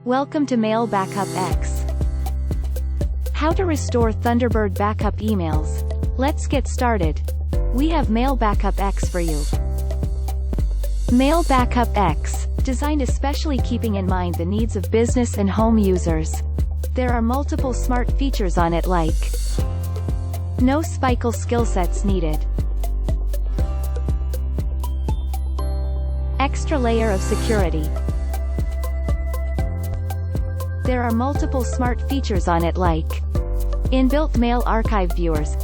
Welcome to Mail Backup X. How to restore Thunderbird backup emails. Let's get started. We have Mail Backup X for you. Mail Backup X, designed especially keeping in mind the needs of business and home users. There are multiple smart features on it like no Spikle skill sets needed. Extra layer of security. There are multiple smart features on it like inbuilt mail archive viewers,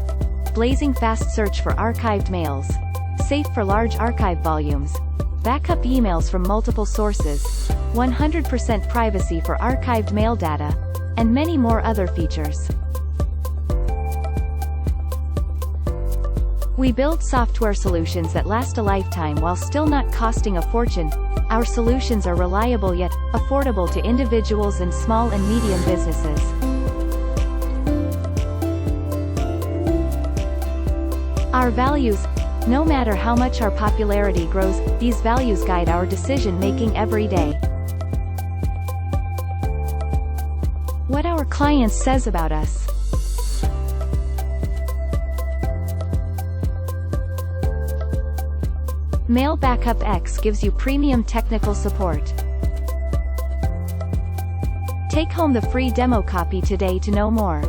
blazing fast search for archived mails, safe for large archive volumes, backup emails from multiple sources, 100% privacy for archived mail data, and many more other features. We build software solutions that last a lifetime while still not costing a fortune. Our solutions are reliable yet affordable to individuals and small and medium businesses. Our values. No matter how much our popularity grows, these values guide our decision-making every day. What our clients says about us. Mail Backup X gives you premium technical support. Take home the free demo copy today to know more.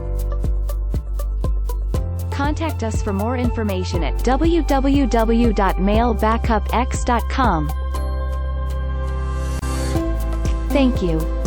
Contact us for more information at www.mailbackupx.com. Thank you.